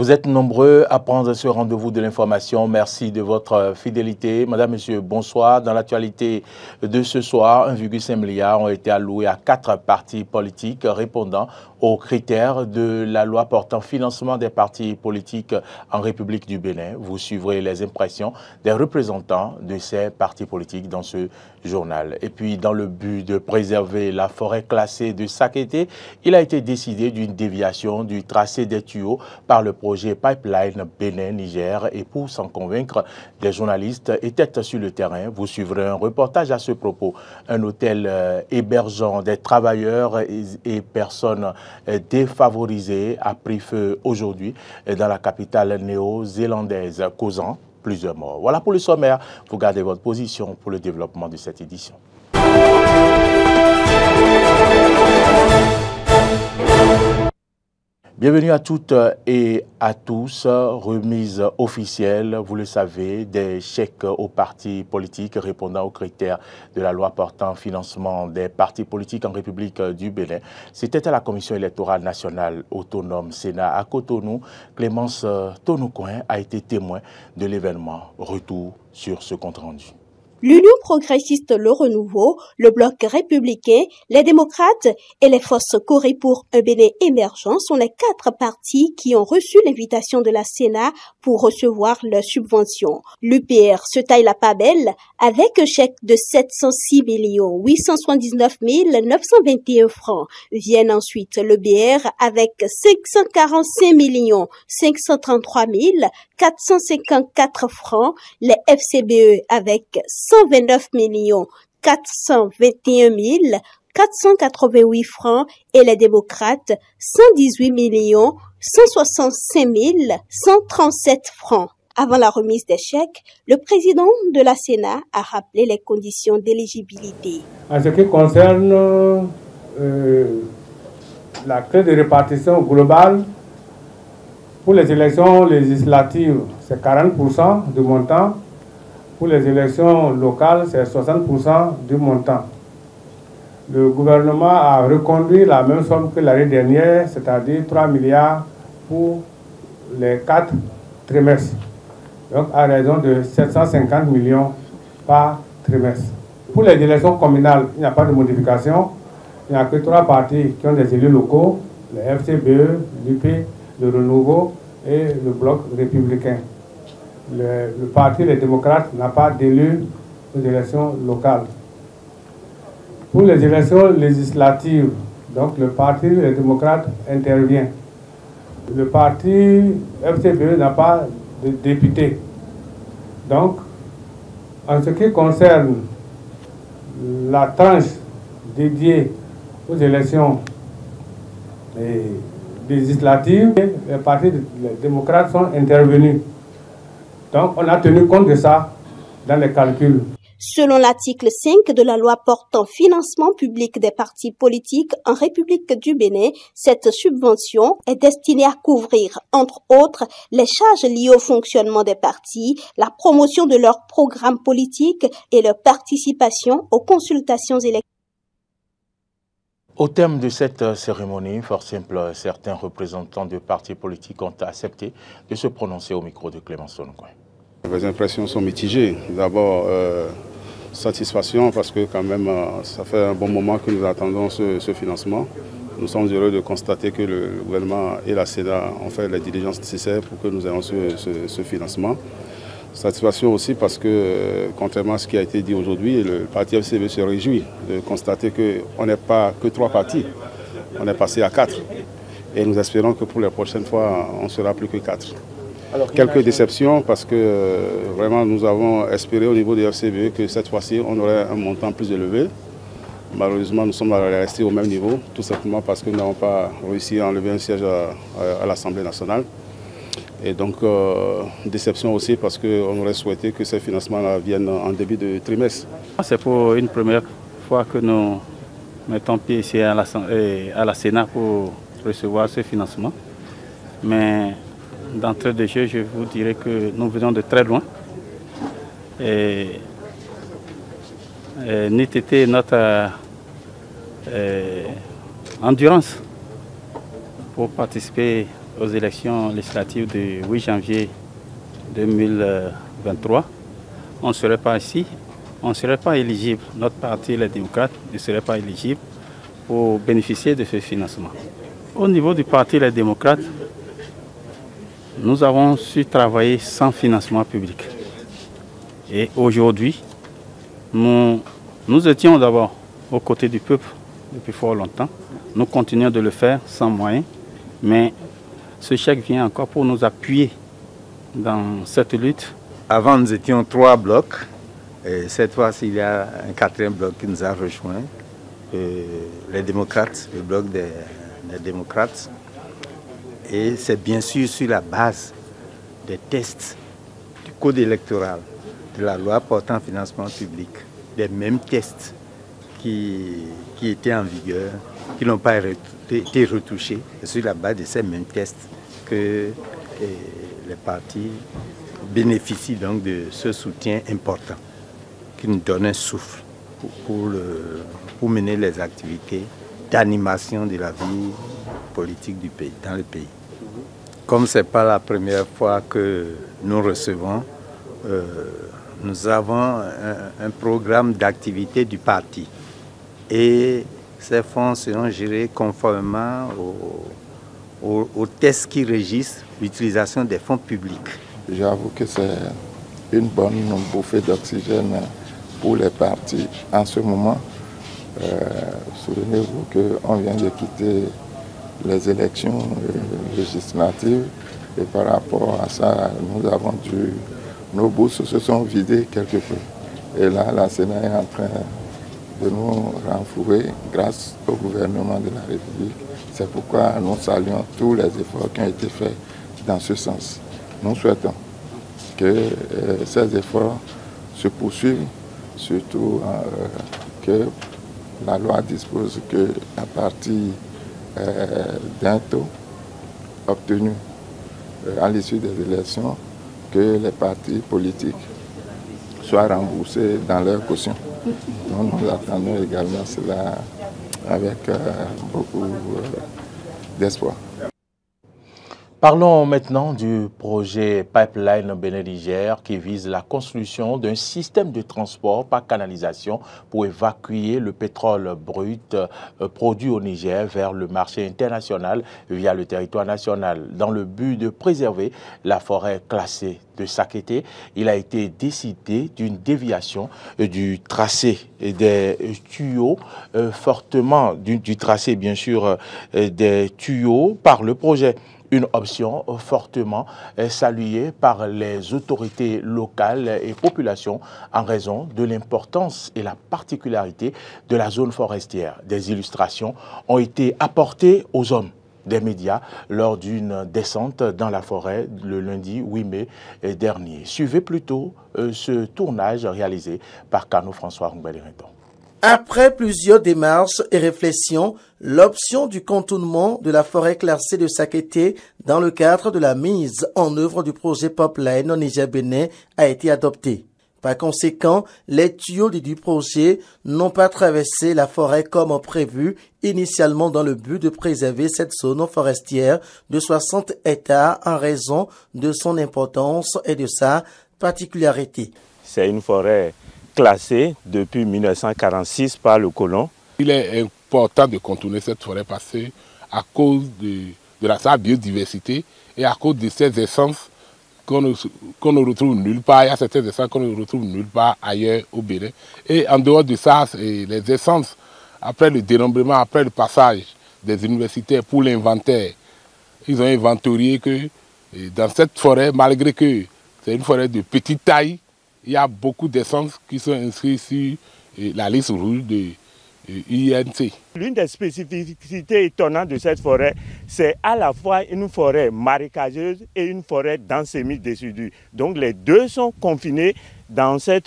Vous êtes nombreux à prendre ce rendez-vous de l'information. Merci de votre fidélité. Madame, Monsieur, bonsoir. Dans l'actualité de ce soir, 1,5 milliard ont été alloués à 4 partis politiques répondant aux critères de la loi portant financement des partis politiques en République du Bénin. Vous suivrez les impressions des représentants de ces partis politiques dans ce journal. Et puis, dans le but de préserver la forêt classée de Sakété, il a été décidé d'une déviation du tracé des tuyaux par le projet Pipeline Bénin-Niger. Et pour s'en convaincre, des journalistes étaient sur le terrain. Vous suivrez un reportage à ce propos. Un hôtel hébergeant des travailleurs et personnes défavorisées a pris feu aujourd'hui dans la capitale néo-zélandaise, causant plusieurs morts. Voilà pour le sommaire. Vous gardez votre position pour le développement de cette édition. Bienvenue à toutes et à tous. Remise officielle, vous le savez, des chèques aux partis politiques répondant aux critères de la loi portant financement des partis politiques en République du Bénin. C'était à la Commission électorale nationale autonome Sénat à Cotonou. Clémence Tonoucoin a été témoin de l'événement. Retour sur ce compte-rendu. L'Union progressiste Le Renouveau, le Bloc républicain, les démocrates et les forces Corée pour un Bénin émergent sont les 4 partis qui ont reçu l'invitation de la Sénat pour recevoir leurs subventions. L'UPR se taille la part belle avec un chèque de 706 879 921 francs. Viennent ensuite le BR avec 545 533 454 francs, les FCBE avec 129 421 488 francs et les démocrates 118 165 137 francs. Avant la remise des chèques, le président de la Sénat a rappelé les conditions d'éligibilité. En ce qui concerne la clé de répartition globale, pour les élections législatives, c'est 40% du montant. Pour les élections locales, c'est 60% du montant. Le gouvernement a reconduit la même somme que l'année dernière, c'est-à-dire 3 milliards pour les 4 trimestres. Donc, à raison de 750 millions par trimestre. Pour les élections communales, il n'y a pas de modification. Il n'y a que 3 partis qui ont des élus locaux, le FCBE, l'UP, le Renouveau et le Bloc républicain. Le parti Les démocrates n'a pas d'élus aux élections locales. Pour les élections législatives, donc le parti Les démocrates intervient. Le parti FCBE n'a pas de député. Donc, en ce qui concerne la tranche dédiée aux élections législatives, les partis démocrates sont intervenus. Donc, on a tenu compte de ça dans les calculs. Selon l'article 5 de la loi portant financement public des partis politiques en République du Bénin, cette subvention est destinée à couvrir, entre autres, les charges liées au fonctionnement des partis, la promotion de leurs programmes politiques et leur participation aux consultations électorales. Au terme de cette cérémonie, fort simple, certains représentants de partis politiques ont accepté de se prononcer au micro de Clémence Tonoucoin. Les impressions sont mitigées. D'abord, satisfaction parce que quand même, ça fait un bon moment que nous attendons ce financement. Nous sommes heureux de constater que le gouvernement et la Sénat ont fait les diligences nécessaires pour que nous ayons ce financement. Satisfaction aussi parce que, contrairement à ce qui a été dit aujourd'hui, le parti FCB se réjouit de constater qu'on n'est pas que 3 partis, on est passé à 4. Et nous espérons que pour les prochaines fois, on ne sera plus que 4. Alors, quelques déceptions parce que vraiment nous avons espéré au niveau des FCB que cette fois-ci on aurait un montant plus élevé. Malheureusement, nous sommes restés au même niveau, tout simplement parce que nous n'avons pas réussi à enlever un siège à l'Assemblée nationale. Et donc, déception aussi parce qu'on aurait souhaité que ces financements viennent en début de trimestre. C'est pour une première fois que nous mettons pied ici à la Sénat pour recevoir ce financement. Mais d'entrée de jeu, je vous dirais que nous venons de très loin. Et n'eût été notre endurance pour participer aux élections législatives du 8 janvier 2023, on ne serait pas ici, on ne serait pas éligible. Notre parti, les démocrates, ne serait pas éligible pour bénéficier de ce financement. Au niveau du parti, les démocrates, nous avons su travailler sans financement public. Et aujourd'hui, nous étions d'abord aux côtés du peuple depuis fort longtemps. Nous continuons de le faire sans moyens, mais ce chèque vient encore pour nous appuyer dans cette lutte. Avant, nous étions 3 blocs. Et cette fois-ci, il y a un 4e bloc qui nous a rejoint. Les démocrates, le bloc des démocrates. Et c'est bien sûr sur la base des tests du code électoral, de la loi portant financement public, des mêmes tests qui étaient en vigueur, qui n'ont pas été retouchés. C'est sur la base de ces mêmes tests que les partis bénéficient donc de ce soutien important qui nous donne un souffle pour mener les activités d'animation de la vie politique du pays, dans le pays. Comme ce n'est pas la première fois que nous recevons, nous avons un programme d'activité du parti. Et ces fonds seront gérés conformément aux tests qui régissent l'utilisation des fonds publics. J'avoue que c'est une bonne bouffée d'oxygène pour les partis en ce moment. Souvenez-vous qu'on vient de quitter les élections législatives et par rapport à ça, nos bourses se sont vidées quelque peu. Et là, la Sénat est en train de nous renflouer grâce au gouvernement de la République. C'est pourquoi nous saluons tous les efforts qui ont été faits dans ce sens. Nous souhaitons que ces efforts se poursuivent, surtout que la loi dispose qu'à partir d'un taux obtenu à l'issue des élections, que les partis politiques soient remboursés dans leur caution. Donc nous attendons également cela avec beaucoup d'espoir. Parlons maintenant du projet Pipeline Bénin-Niger qui vise la construction d'un système de transport par canalisation pour évacuer le pétrole brut produit au Niger vers le marché international via le territoire national. Dans le but de préserver la forêt classée de Sakété, il a été décidé d'une déviation du tracé des tuyaux, du tracé bien sûr des tuyaux par le projet. Une option fortement saluée par les autorités locales et populations en raison de l'importance et la particularité de la zone forestière. Des illustrations ont été apportées aux hommes des médias lors d'une descente dans la forêt le lundi 8 mai dernier. Suivez plutôt ce tournage réalisé par Cano François Ngoubeli-Renton. Après plusieurs démarches et réflexions, l'option du contournement de la forêt classée de Sakété dans le cadre de la mise en œuvre du projet Pipeline au Niger-Bénin a été adoptée. Par conséquent, les tuyaux du projet n'ont pas traversé la forêt comme prévu initialement dans le but de préserver cette zone forestière de 60 hectares en raison de son importance et de sa particularité. C'est une forêt classée depuis 1946 par le colon. Il est important de contourner cette forêt parce que à cause de sa biodiversité et à cause de ses essences qu'on ne retrouve nulle part. Il y a certaines essences qu'on ne retrouve nulle part ailleurs au Bénin. Et en dehors de ça, les essences, après le dénombrement, après le passage des universitaires pour l'inventaire, ils ont inventorié que dans cette forêt, malgré que c'est une forêt de petite taille, il y a beaucoup d'essences qui sont inscrites sur la liste rouge de INC. L'une des spécificités étonnantes de cette forêt, c'est à la fois une forêt marécageuse et une forêt dense semi-décidue. Donc les deux sont confinés dans ces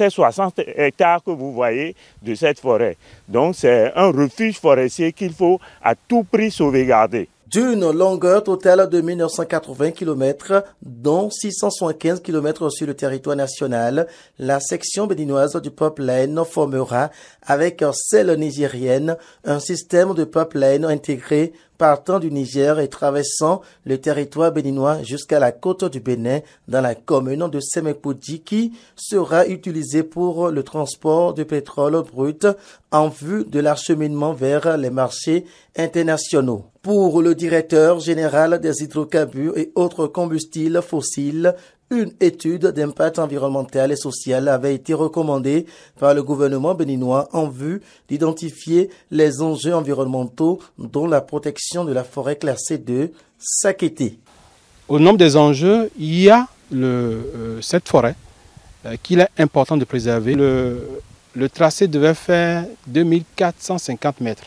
60 hectares que vous voyez de cette forêt. Donc c'est un refuge forestier qu'il faut à tout prix sauvegarder. D'une longueur totale de 1980 km, dont 675 km sur le territoire national, la section béninoise du pipeline formera, avec celle nigérienne, un système de pipeline intégré partant du Niger et traversant le territoire béninois jusqu'à la côte du Bénin dans la commune de Semekoudi qui sera utilisée pour le transport de pétrole brut en vue de l'acheminement vers les marchés internationaux. Pour le directeur général des hydrocarbures et autres combustibles fossiles, une étude d'impact environnemental et social avait été recommandée par le gouvernement béninois en vue d'identifier les enjeux environnementaux dont la protection de la forêt classée de Sakété. Au nombre des enjeux, il y a cette forêt qu'il est important de préserver. Le tracé devait faire 2450 mètres,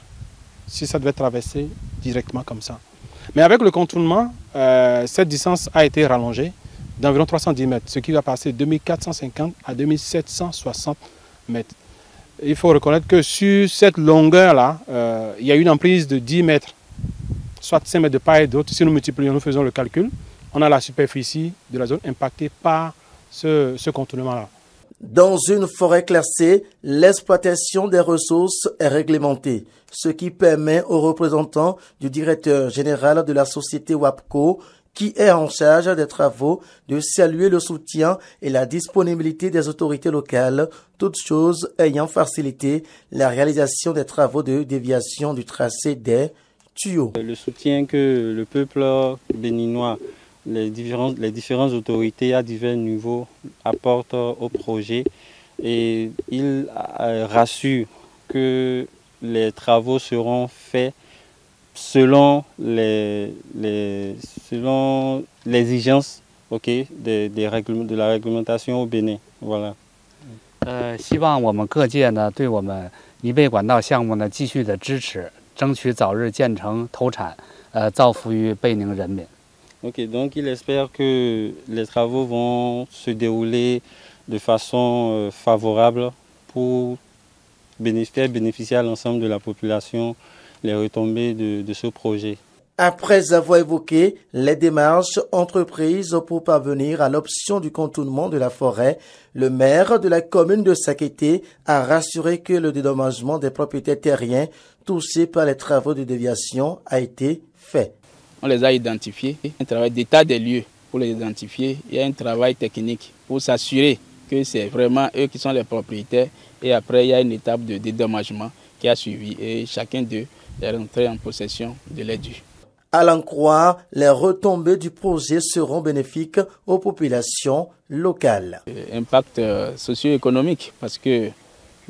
si ça devait traverser directement comme ça. Mais avec le contournement, cette distance a été rallongée d'environ 310 mètres, ce qui va passer de 2450 à 2760 mètres. Il faut reconnaître que sur cette longueur-là, il y a une emprise de 10 mètres, soit 5 mètres de part et d'autre. Si nous multiplions, nous faisons le calcul, on a la superficie de la zone impactée par ce contournement-là. Dans une forêt classée, l'exploitation des ressources est réglementée, ce qui permet aux représentants du directeur général de la société WAPCO, qui est en charge des travaux, de saluer le soutien et la disponibilité des autorités locales, toutes choses ayant facilité la réalisation des travaux de déviation du tracé des tuyaux. Le soutien que le peuple béninois, les différentes autorités à divers niveaux apportent au projet, et il rassure que les travaux seront faits selon les exigences de la réglementation au Bénin. Voilà. 希望我们各界呢对我们尼贝管道项目呢继续的支持，争取早日建成投产，造福于贝宁人民。 Ok, donc il espère que les travaux vont se dérouler de façon favorable pour bénéficier à l'ensemble de la population les retombées de ce projet. Après avoir évoqué les démarches entreprises pour parvenir à l'option du contournement de la forêt, le maire de la commune de Sakété a rassuré que le dédommagement des propriétaires terriens touchés par les travaux de déviation a été fait. On les a identifiés, un travail d'état des lieux pour les identifier, il y a un travail technique pour s'assurer que c'est vraiment eux qui sont les propriétaires, et après il y a une étape de dédommagement qui a suivi et chacun d'eux est rentré en possession de l'aide due. À l'en croire, les retombées du projet seront bénéfiques aux populations locales. Impact socio-économique, parce que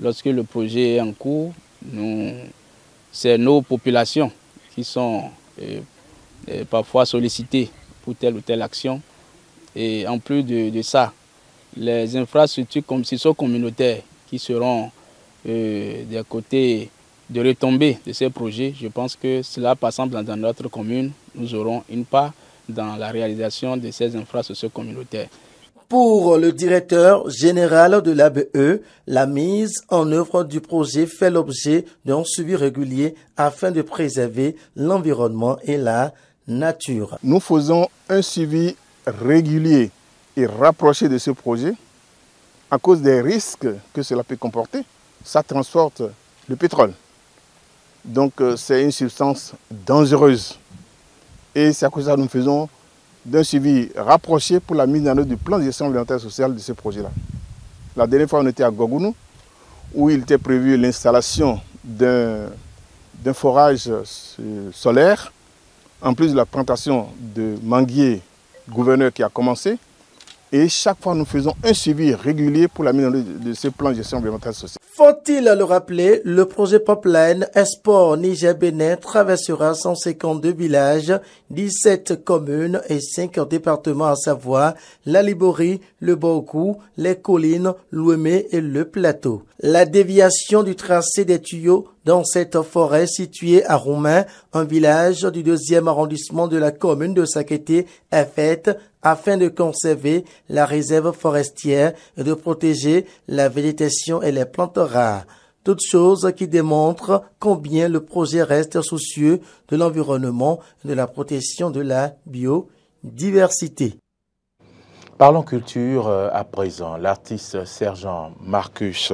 lorsque le projet est en cours, c'est nos populations qui sont parfois sollicitées pour telle ou telle action. Et en plus de ça, les infrastructures communautaires qui seront des côtés de retombées de ces projets, je pense que cela, par exemple, dans notre commune, nous aurons une part dans la réalisation de ces infrastructures communautaires. Pour le directeur général de l'ABE, la mise en œuvre du projet fait l'objet d'un suivi régulier afin de préserver l'environnement et la nature. Nous faisons un suivi régulier et rapproché de ce projet à cause des risques que cela peut comporter. Ça transporte le pétrole. Donc c'est une substance dangereuse. Et c'est à cause de ça que nous faisons d'un suivi rapproché pour la mise en œuvre du plan de gestion environnementale et sociale de ce projet-là. La dernière fois, on était à Gogounou, où il était prévu l'installation d'un forage solaire, en plus de la plantation de manguiers gouverneur qui a commencé. Et chaque fois, nous faisons un suivi régulier pour la mise en œuvre de ce plan de gestion environnementale et sociale. Faut-il le rappeler, le projet Pipeline Export Niger-Bénin traversera 152 villages, 17 communes et 5 départements, à savoir la Liborie, le Borgou, les collines, l'Ouémé et le Plateau. La déviation du tracé des tuyaux dans cette forêt située à Roumain, un village du 2e arrondissement de la commune de Sakété, est faite afin de conserver la réserve forestière et de protéger la végétation et les plantes rares. Toutes choses qui démontrent combien le projet reste soucieux de l'environnement et de la protection de la biodiversité. Parlons culture à présent. L'artiste Sergent Marcus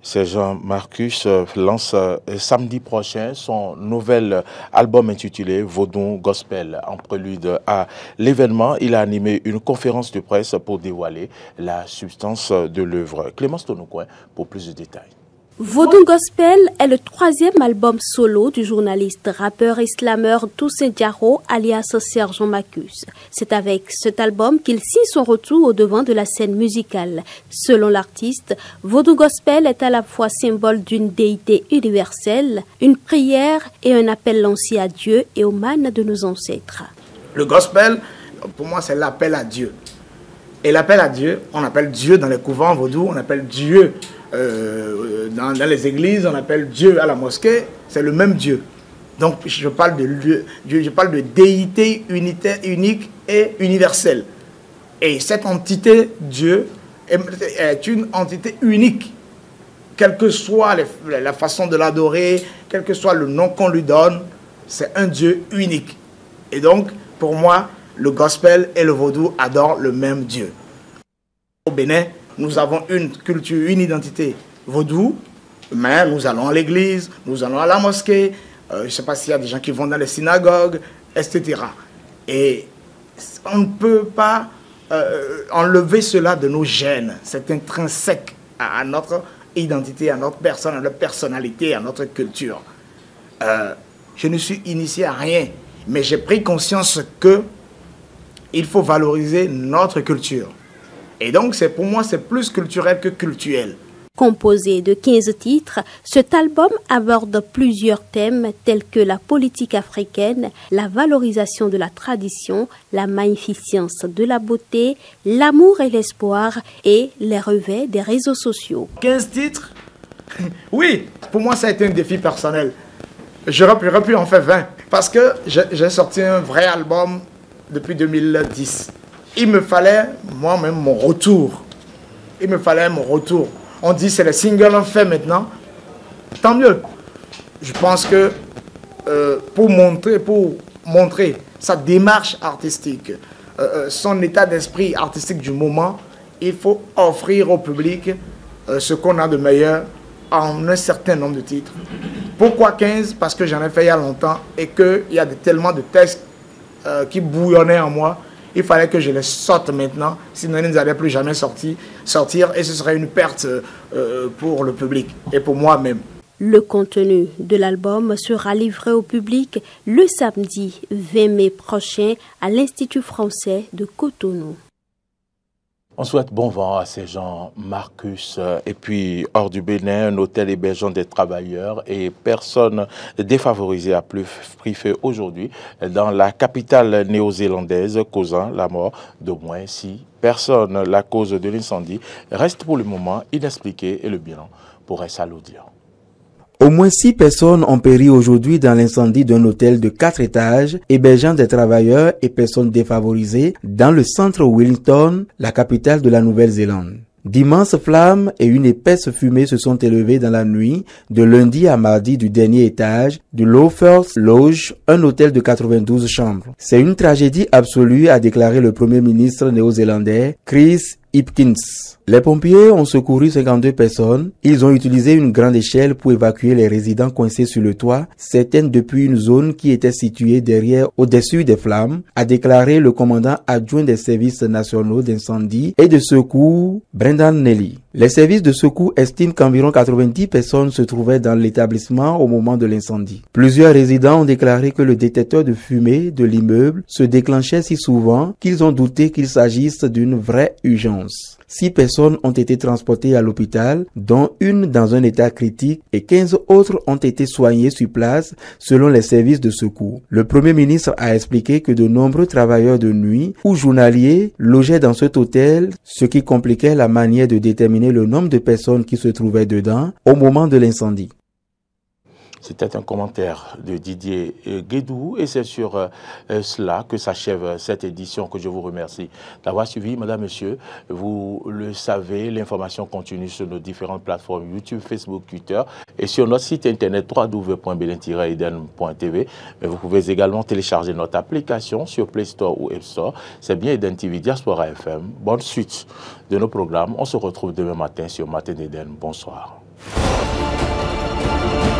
Sergent Marcus lance samedi prochain son nouvel album intitulé Vodou Gospel. En prélude à l'événement, il a animé une conférence de presse pour dévoiler la substance de l'œuvre. Clémence Tonoucoin pour plus de détails. Vodou Gospel est le 3e album solo du journaliste rappeur et slameur Toussaint Diarro alias Sergent Marcus. C'est avec cet album qu'il signe son retour au devant de la scène musicale. Selon l'artiste, Vodou Gospel est à la fois symbole d'une déité universelle, une prière et un appel lancé à Dieu et aux mânes de nos ancêtres. Le gospel, pour moi, c'est l'appel à Dieu. Et l'appel à Dieu, on appelle Dieu dans les couvents vaudous, on appelle Dieu dans les églises, on appelle Dieu à la mosquée, c'est le même Dieu. Donc je parle de Dieu, je parle de déité unitaire, unique et universelle. Et cette entité, Dieu, est une entité unique. Quelle que soit la façon de l'adorer, quel que soit le nom qu'on lui donne, c'est un Dieu unique. Et donc, pour moi, le gospel et le vaudou adorent le même Dieu. Au Bénin, nous avons une culture, une identité vaudou, mais nous allons à l'église, nous allons à la mosquée, je ne sais pas s'il y a des gens qui vont dans les synagogues, etc. Et on ne peut pas enlever cela de nos gènes. C'est intrinsèque à notre identité, à notre personne, à notre personnalité, à notre culture. Je ne suis initié à rien, mais j'ai pris conscience que il faut valoriser notre culture. Et donc, pour moi, c'est plus culturel que cultuel. Composé de 15 titres, cet album aborde plusieurs thèmes tels que la politique africaine, la valorisation de la tradition, la magnificence de la beauté, l'amour et l'espoir et les revers des réseaux sociaux. 15 titres? Oui, pour moi, ça a été un défi personnel. J'aurais pu en faire 20 parce que j'ai sorti un vrai album depuis 2010. Il me fallait moi-même mon retour. Il me fallait mon retour. On dit c'est le single en fait maintenant. Tant mieux. Je pense que pour montrer sa démarche artistique, son état d'esprit artistique du moment, il faut offrir au public ce qu'on a de meilleur en un certain nombre de titres. Pourquoi 15? Parce que j'en ai fait il y a longtemps et qu'il y a tellement de textes qui bouillonnaient en moi. Il fallait que je les sorte maintenant, sinon ils n'allaient plus jamais sortir et ce serait une perte pour le public et pour moi-même. Le contenu de l'album sera livré au public le samedi 20 mai prochain à l'Institut français de Cotonou. On souhaite bon vent à ces gens, Marcus. Et puis, hors du Bénin, un hôtel hébergeant des travailleurs et personnes défavorisées a pris feu aujourd'hui dans la capitale néo-zélandaise, causant la mort d'au moins 6 personnes. La cause de l'incendie reste pour le moment inexpliquée et le bilan pourrait s'alourdir. Au moins 6 personnes ont péri aujourd'hui dans l'incendie d'un hôtel de 4 étages hébergeant des travailleurs et personnes défavorisées dans le centre Wellington, la capitale de la Nouvelle-Zélande. D'immenses flammes et une épaisse fumée se sont élevées dans la nuit de lundi à mardi du dernier étage du Lowthers Lodge, un hôtel de 92 chambres. C'est une tragédie absolue, a déclaré le premier ministre néo-zélandais Chris Hipkins. Les pompiers ont secouru 52 personnes. Ils ont utilisé une grande échelle pour évacuer les résidents coincés sur le toit, certaines depuis une zone qui était située derrière au-dessus des flammes, a déclaré le commandant adjoint des services nationaux d'incendie et de secours, Brendan Nelly. Les services de secours estiment qu'environ 90 personnes se trouvaient dans l'établissement au moment de l'incendie. Plusieurs résidents ont déclaré que le détecteur de fumée de l'immeuble se déclenchait si souvent qu'ils ont douté qu'il s'agisse d'une vraie urgence. 6 personnes ont été transportées à l'hôpital, dont une dans un état critique et 15 autres ont été soignées sur place selon les services de secours. Le Premier ministre a expliqué que de nombreux travailleurs de nuit ou journaliers logeaient dans cet hôtel, ce qui compliquait la manière de déterminer le nombre de personnes qui se trouvaient dedans au moment de l'incendie. C'était un commentaire de Didier Guédou et c'est sur cela que s'achève cette édition que je vous remercie d'avoir suivi. Madame, Monsieur, vous le savez, l'information continue sur nos différentes plateformes YouTube, Facebook, Twitter et sur notre site internet www.belen-eden.tv. Mais vous pouvez également télécharger notre application sur Play Store ou App Store. C'est bien Eden TV Diaspora FM. Bonne suite de nos programmes. On se retrouve demain matin sur Matin d'Eden. Bonsoir. Merci.